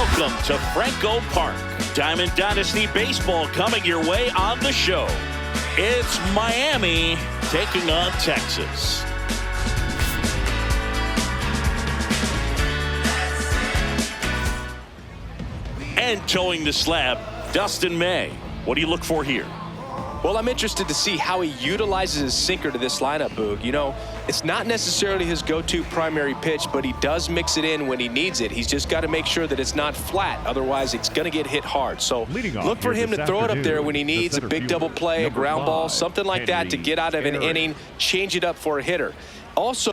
Welcome to Franco Park. Diamond Dynasty Baseball coming your way on the show. It's Miami taking on Texas. And towing the slab, Dustin May. What do you look for here? Well, I'm interested to see how he utilizes his sinker to this lineup, Boog. You know, it's not necessarily his go-to primary pitch, but he does mix it in when he needs it. He's just got to make sure that it's not flat. Otherwise, it's going to get hit hard. So look for him to throw it up there when he needs a big double play, a ground ball, something like that to get out of an inning, change it up for a hitter. Also,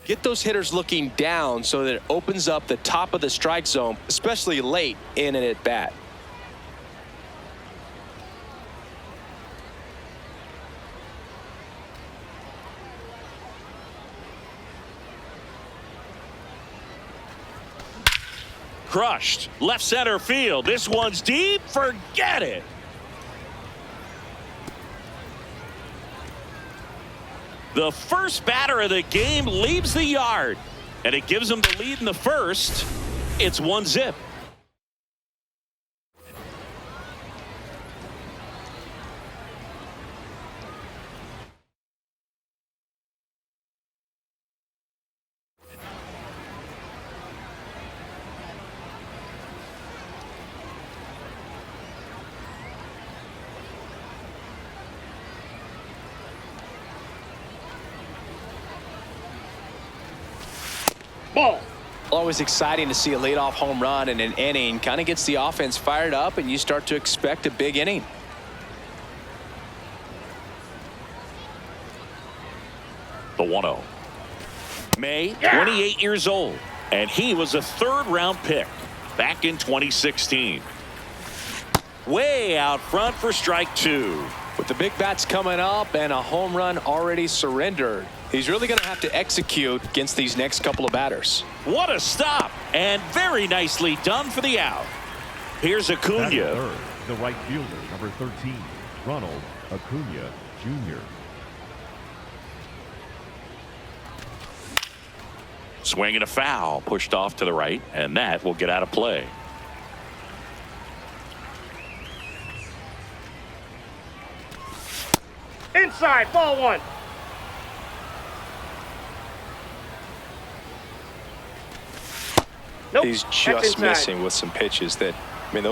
get those hitters looking down so that it opens up the top of the strike zone, especially late in an at-bat. Crushed. Left center field. This one's deep. Forget it. The first batter of the game leaves the yard, and it gives them the lead in the first. It's 1-0. Ball. Always exciting to see a leadoff home run in an inning. Kind of gets the offense fired up, and you start to expect a big inning. The 1-0. May, 28 years old, and he was a third-round pick back in 2016. Way out front for strike two. With the big bats coming up and a home run already surrendered, he's really going to have to execute against these next couple of batters. What a stop, and very nicely done for the out. Here's Acuna. Third, the right fielder, number 13, Ronald Acuna Jr. Swing and a foul, pushed off to the right, and that will get out of play. Inside, ball one. Nope, he's just missing with some pitches that, I mean,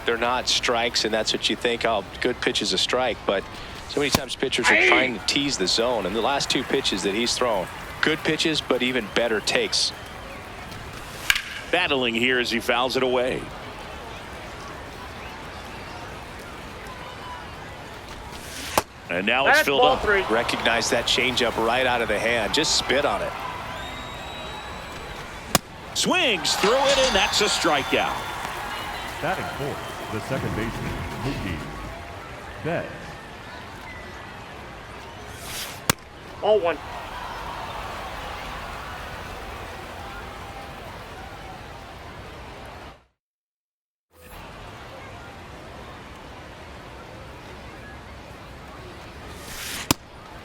they're not strikes, and that's what you think, oh, good pitch is a strike, but so many times pitchers are trying to tease the zone, and the last two pitches that he's thrown, good pitches, but even better takes. Battling here as he fouls it away. And now it's filled up. Recognize that changeup right out of the hand. Just spit on it. Swings through it, and that's a strikeout. Batting fourth, the second baseman, Mookie Betts. Ball one.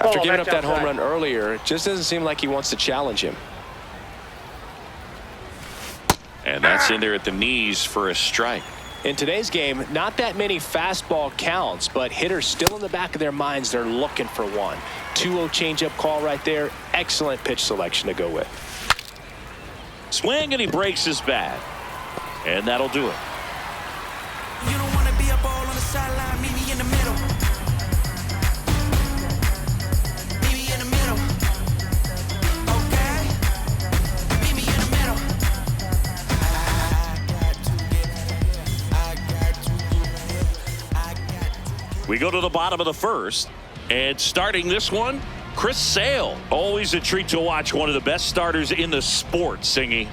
After giving up that home run earlier, it just doesn't seem like he wants to challenge him. And that's in there at the knees for a strike. In today's game, not that many fastball counts, but hitters still in the back of their minds, they're looking for one. 2-0 changeup call right there. Excellent pitch selection to go with. Swing, and he breaks his bat. And that'll do it. You don't want to be up all on the sideline. Meet me in the middle. Meet me in the middle. Okay? Meet me in the middle. We go to the bottom of the first. And starting this one, Chris Sale. Always a treat to watch one of the best starters in the sport, Singy.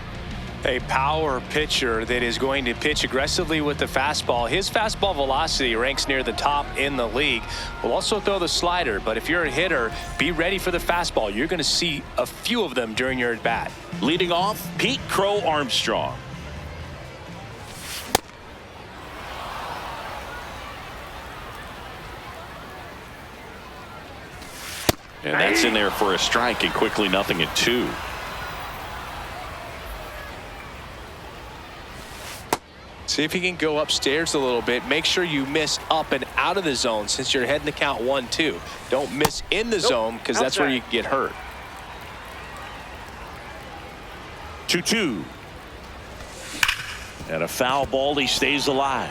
A power pitcher that is going to pitch aggressively with the fastball. His fastball velocity ranks near the top in the league. Will also throw the slider, but if you're a hitter, be ready for the fastball. You're going to see a few of them during your at-bat. Leading off, Pete Crow Armstrong. And that's in there for a strike, and quickly 0-2. See if you can go upstairs a little bit. Make sure you miss up and out of the zone since you're heading to count 1-2. Don't miss in the zone because that's where you can get hurt. 2-2. And a foul ball. He stays alive.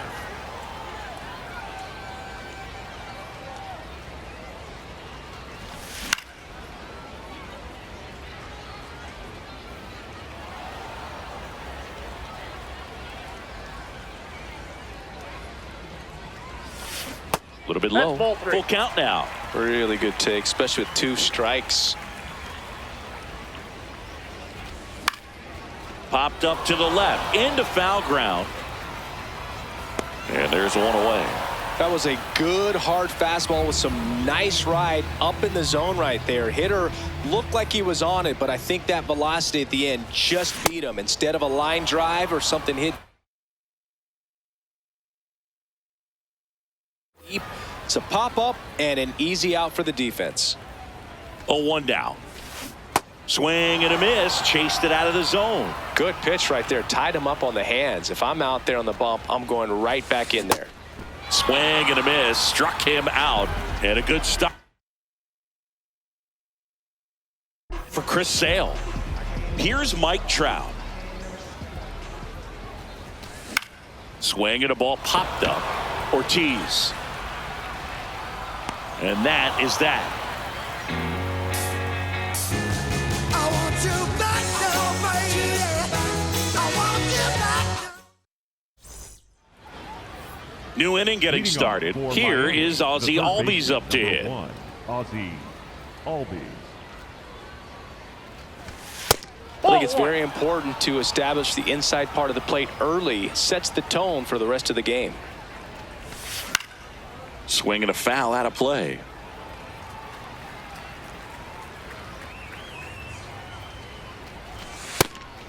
A little bit low. Full count now. Really good take, especially with 2 strikes. Popped up to the left. Into foul ground. And there's one away. That was a good hard fastball with some nice ride up in the zone right there. Hitter looked like he was on it, but I think that velocity at the end just beat him. Instead of a line drive or something hit deep, it's a pop-up and an easy out for the defense. 0-1 down. Swing and a miss. Chased it out of the zone. Good pitch right there. Tied him up on the hands. If I'm out there on the bump, I'm going right back in there. Swing and a miss. Struck him out. And a good stop for Chris Sale. Here's Mike Trout. Swing and a ball popped up. Ortiz. And that is that. I want you back now, baby. I want you back. New inning getting Leading started. off for Here Miami, is the Ozzie third Albies baseman, up to number hit. 1, Ozzie Albies. I think it's very important to establish the inside part of the plate early. Sets the tone for the rest of the game. Swing and a foul out of play.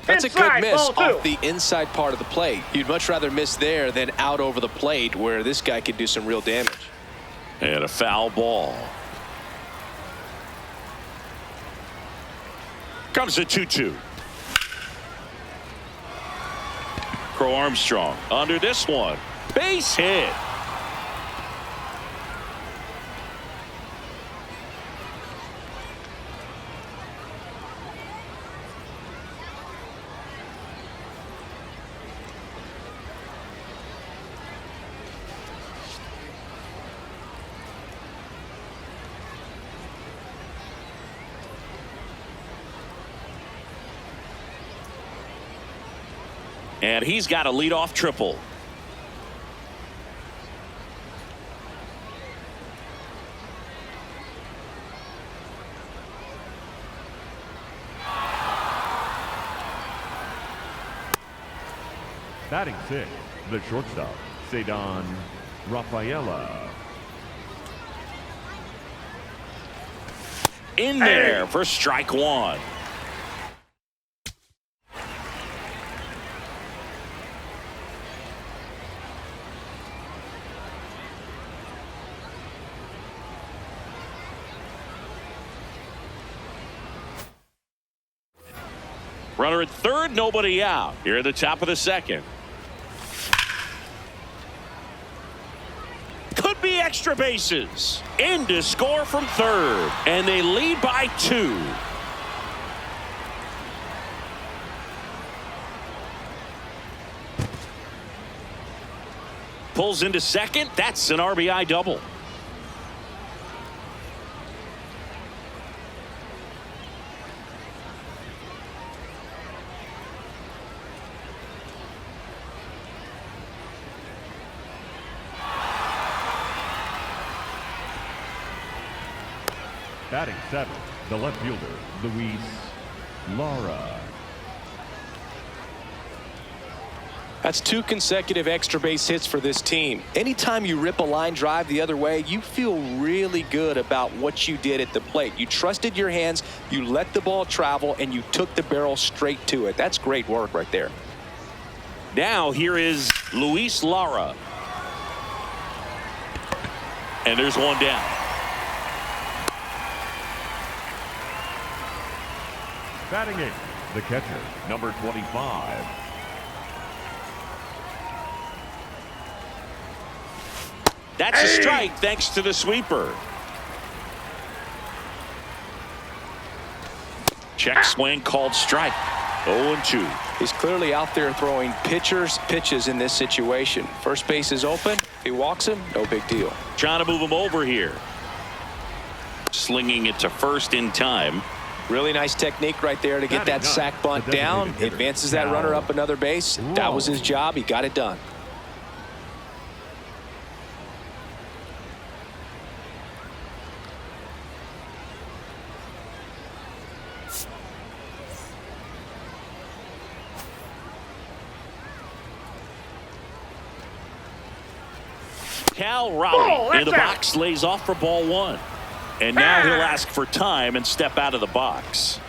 That's a good Inside, miss ball 2. off the inside part of the plate. You'd much rather miss there than out over the plate where this guy could do some real damage. And a foul ball. Comes a 2-2. Crow Armstrong under this one. Base hit. And he's got a leadoff triple. Batting 6, the shortstop, Cedon Rafaela. In there for strike 1. Runner at third, nobody out. Here at the top of the second. be extra bases. In to score from third. And they lead by 2. Pulls into second. That's an RBI double. Batting 7, the left fielder, Luis Lara. That's 2 consecutive extra base hits for this team. Anytime you rip a line drive the other way, you feel really good about what you did at the plate. You trusted your hands, you let the ball travel, and you took the barrel straight to it. That's great work right there. Now here is Luis Lara. And there's one down. Batting 8, the catcher, number 25. That's a strike thanks to the sweeper. Check swing called strike. 0-2. He's clearly out there throwing pitches in this situation. First base is open. He walks him, no big deal. Trying to move him over here. Slinging it to first in time. Really nice technique right there to get that sac bunt down. Advances that runner up another base. That was his job. He got it done. Cal Raleigh in the box lays off for ball 1. And now he'll ask for time and step out of the box.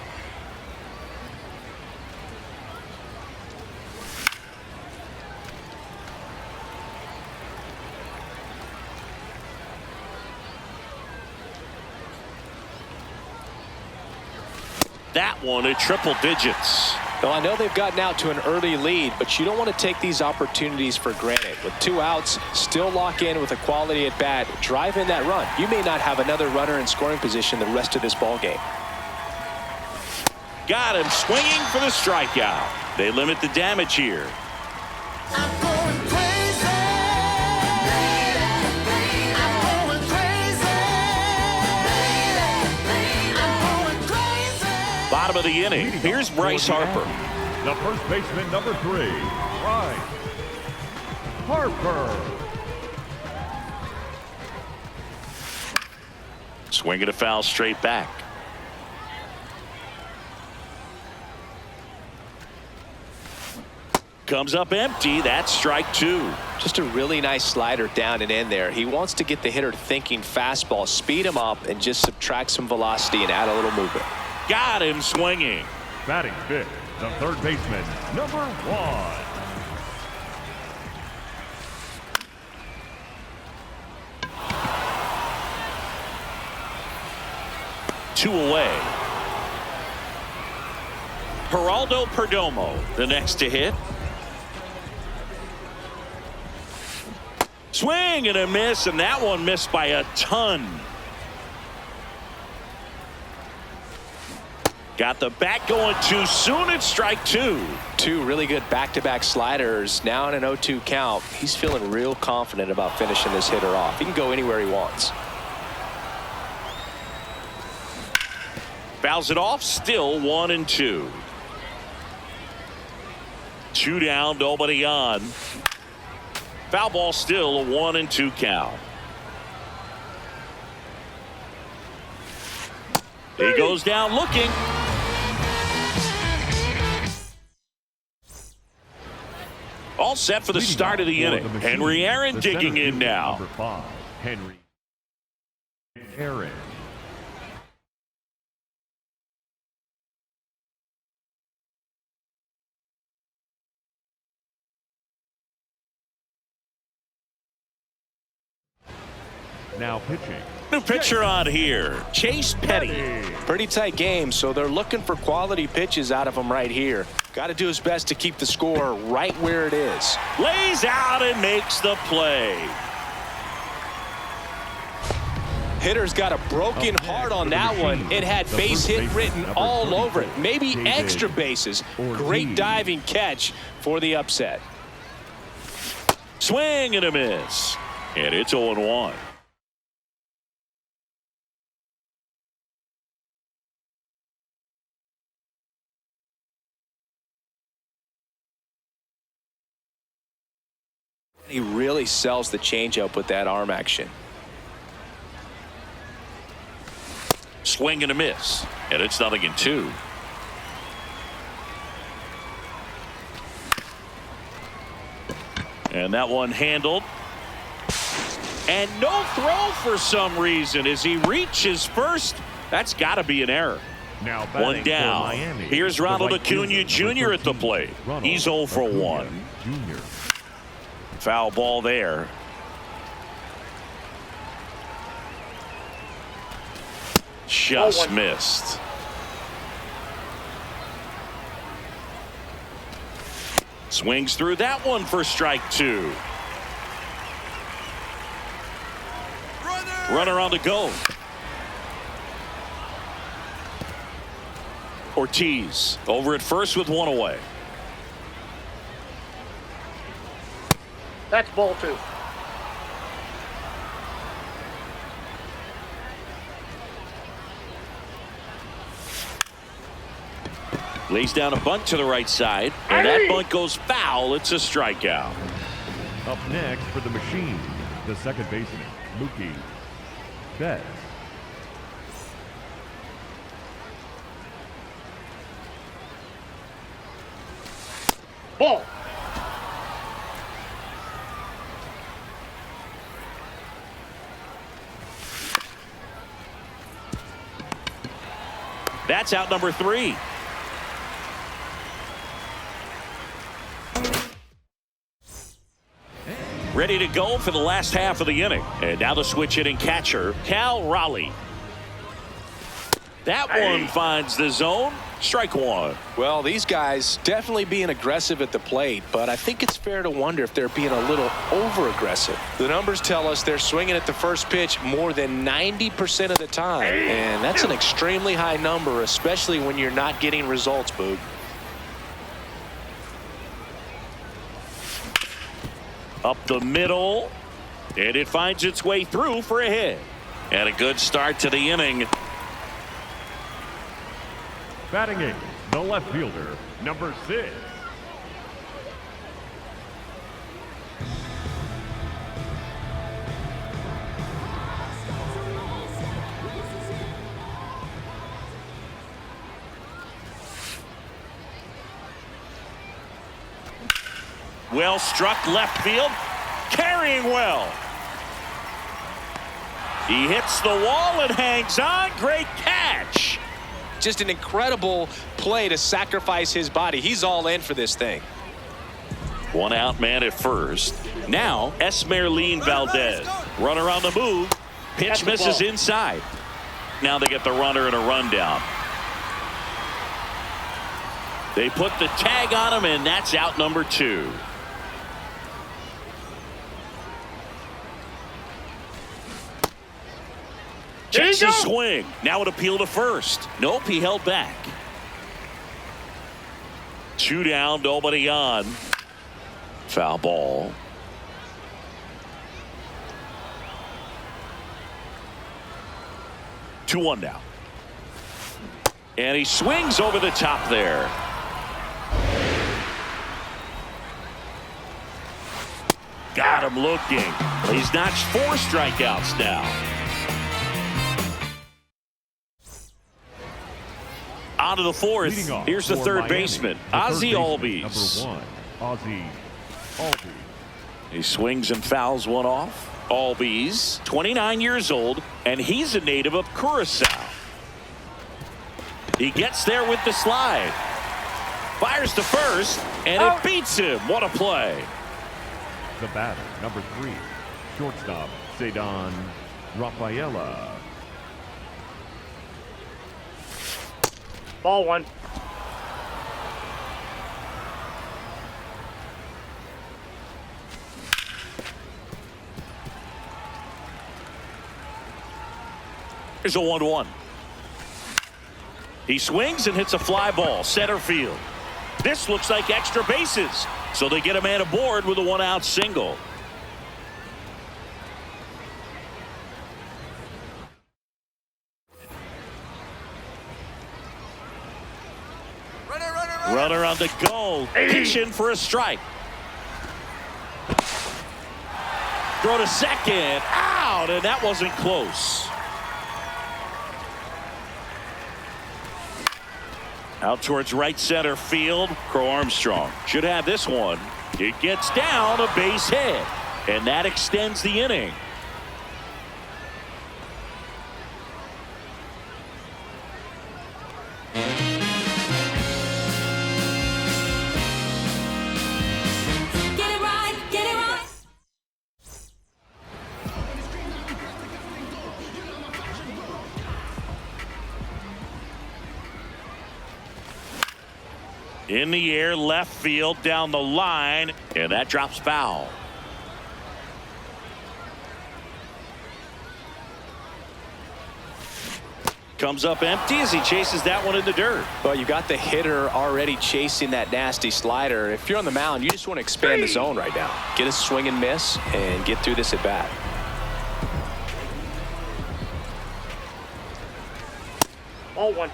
That one at triple digits. Well, I know they've gotten out to an early lead, but you don't want to take these opportunities for granted. With 2 outs, still lock in with a quality at bat. Drive in that run. You may not have another runner in scoring position the rest of this ball game. Got him swinging for the strikeout. They limit the damage here. I'm going crazy. I'm going crazy. I'm going crazy. Bottom of the inning. Here's Bryce Harper. The first baseman, number 3, Bryce Harper. Swinging a foul straight back. Comes up empty. That's strike 2. Just a really nice slider down and in there. He wants to get the hitter thinking fastball, speed him up, and just subtract some velocity and add a little movement. Got him swinging. Batting 5th, the third baseman, number 1. Two away. Geraldo Perdomo, the next to hit. Swing and a miss, and that one missed by a ton. Got the bat going too soon. It's strike 2. 2 really good back-to-back sliders. Now in an 0-2 count. He's feeling real confident about finishing this hitter off. He can go anywhere he wants. Fouls it off. Still 1-2. 2 down, nobody on. Foul ball, still a 1-2 count. He goes down looking. All set for the start of the inning. Henry Aaron digging in now. Number 5, Henry Aaron. Now pitching. New pitcher on here, Chase Petty. Pretty tight game, so they're looking for quality pitches out of him right here. Got to do his best to keep the score right where it is. Lays out and makes the play. Hitter's got a broken heart on that one. It had base hit written all over it. Maybe extra bases. Great diving catch for the upset. Swing and a miss. And it's 0-1. He really sells the changeup with that arm action. Swing and a miss. And it's 0-2. And that one handled. And no throw for some reason as he reaches first. That's got to be an error. Now One down. Here's Ronald Acuna Jr. at the plate. He's 0 for 1. Jr. Foul ball there. Just missed. Swings through that one for strike 2. Runner on the go. Ortiz over at first with one away. That's ball 2. Lays down a bunt to the right side, and that bunt goes foul. It's a strikeout. Up next for the machine, the second baseman, Mookie Betts. Ball. That's out number 3. Ready to go for the last half of the inning. And now the switch hitting catcher, Cal Raleigh. That one finds the zone. Strike 1. Well, these guys definitely being aggressive at the plate, but I think it's fair to wonder if they're being a little over-aggressive. The numbers tell us they're swinging at the first pitch more than 90% of the time, and that's an extremely high number, especially when you're not getting results, Boog. Up the middle, and it finds its way through for a hit. And a good start to the inning. Batting eighth, the left fielder, number 6. Well struck left field, carrying well. He hits the wall and hangs on. Great catch. Just an incredible play to sacrifice his body. He's all in for this thing. One out man at first. Now Esmeralin Valdez. Runner on the move. Pitch misses inside. Now they get the runner and a rundown. They put the tag on him, and that's out number 2. Checks his swing. Now an appeal to first. Nope, he held back. 2 down, nobody on. Foul ball. Two one now. And he swings over the top there. Got him looking. He's notched 4 strikeouts now. On to the 4th. Here's the third baseman, Ozzie Albies. Number 1, Ozzie Albies. He swings and fouls one off. Albies, 29 years old, and he's a native of Curacao. He gets there with the slide. Fires to first, and it beats him. What a play. The batter, number 3, shortstop, Cedon Rafaela. Ball 1. Here's a 1-1. He swings and hits a fly ball center field. This looks like extra bases, so they get a man aboard with a 1-out single. Runner on the go, pitching for a strike. Throw to second, out, and that wasn't close. Out towards right center field. Crow Armstrong should have this one. It gets down, a base hit, and that extends the inning. Get it right, get it right. In the air, left field, down the line, and that drops foul. Comes up empty as he chases that one in the dirt. Well, you got the hitter already chasing that nasty slider. If you're on the mound, you just want to expand the zone right now. Get a swing and miss and get through this at bat. Ball 1.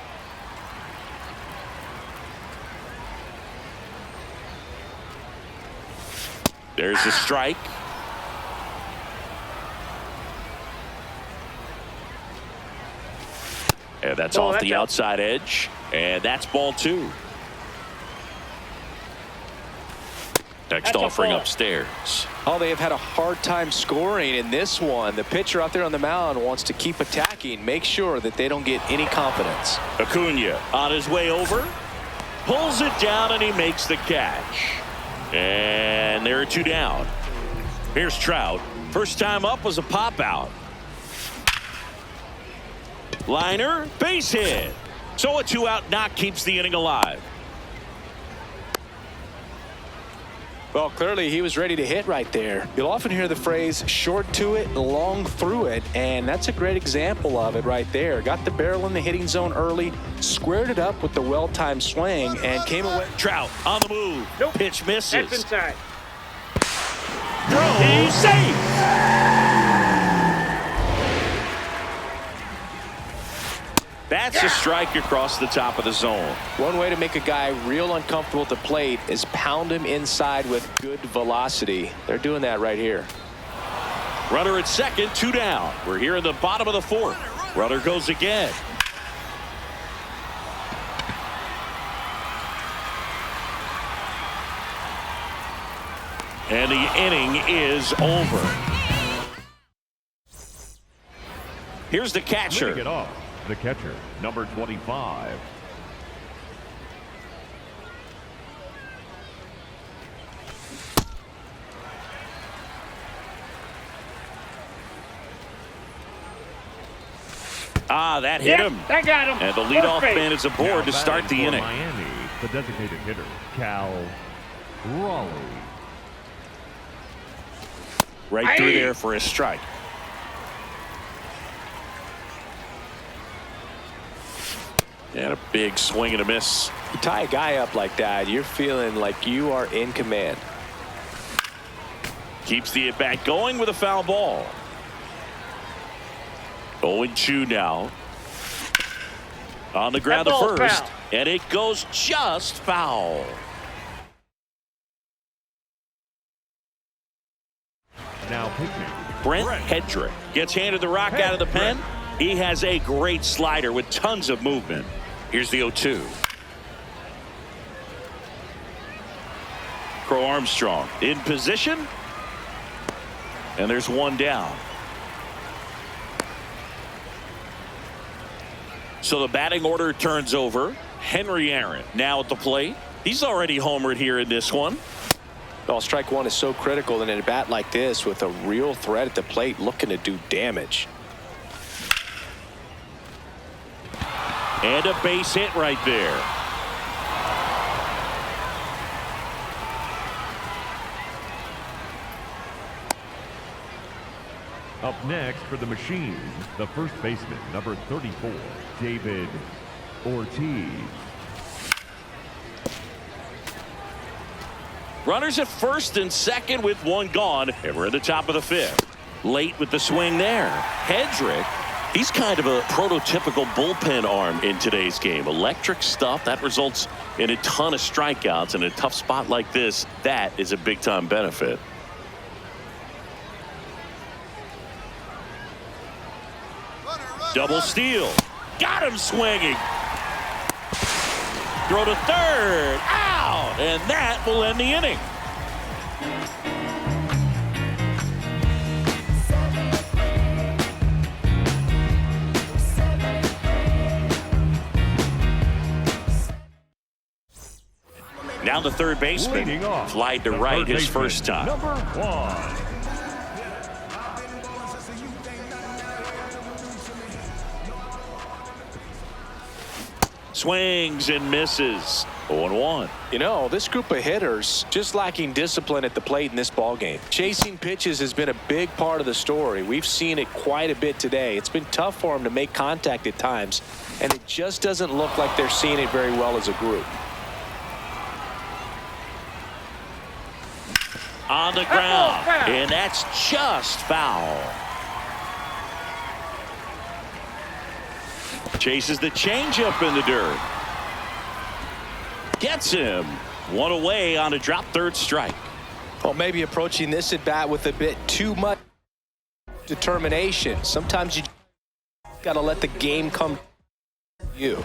There's a strike. And that's off the outside edge. And that's ball 2. Next offering upstairs. Oh, they have had a hard time scoring in this one. The pitcher out there on the mound wants to keep attacking. Make sure that they don't get any confidence. Acuna on his way over. Pulls it down and he makes the catch. And there are 2 down. Here's Trout. First time up was a pop out. Liner, base hit. So a 2-out knock keeps the inning alive. Well, clearly he was ready to hit right there. You'll often hear the phrase short to it, long through it, and that's a great example of it right there. Got the barrel in the hitting zone early, squared it up with the well-timed swing, and came away. Trout on the move. Nope. Pitch misses. That's inside. Throw safe. That's a strike across the top of the zone. One way to make a guy real uncomfortable at the plate is pound him inside with good velocity. They're doing that right here. Runner at second, 2 down. We're here in the bottom of the 4th. Runner goes again. And the inning is over. Here's the catcher. Leading it off, the catcher, number 25. That hit him. That got him. And the leadoff First base. man is aboard Now to start batting the for inning. Miami, the designated hitter, Cal Raleigh. Right through there for a strike. And a big swing and a miss. You tie a guy up like that, you're feeling like you are in command. Keeps the at-bat going with a foul ball. 0-2 now. On the ground That to ball's first. foul. And it goes just foul. Now pitching. Brent Hedrick gets handed the rock out of the pen. He has a great slider with tons of movement. Here's the 0-2. Crow Armstrong in position. And there's 1 down. So the batting order turns over. Henry Aaron now at the plate. He's already homered here in this one. Well, strike 1 is so critical in a bat like this with a real threat at the plate looking to do damage. And a base hit right there. Up next for the Machine, the first baseman, number 34, David Ortiz. Runners at first and second with one gone, and we're at the top of the fifth. Late with the swing there. Hedrick, he's kind of a prototypical bullpen arm in today's game. Electric stuff that results in a ton of strikeouts. In a tough spot like this, that is a big-time benefit. Double steal. Got him swinging. Throw to third. Out. And that will end the inning. Now the third baseman. Leading off, Flied to the right third his baseman, first time. number 1. Swings and misses. 0-1. You know, this group of hitters just lacking discipline at the plate in this ball game. Chasing pitches has been a big part of the story. We've seen it quite a bit today. It's been tough for them to make contact at times, and it just doesn't look like they're seeing it very well as a group. On the ground, and that's just foul. Chases the changeup in the dirt. Gets him. One away on a drop third strike. Well, maybe approaching this at bat with a bit too much determination. Sometimes you got to let the game come to you.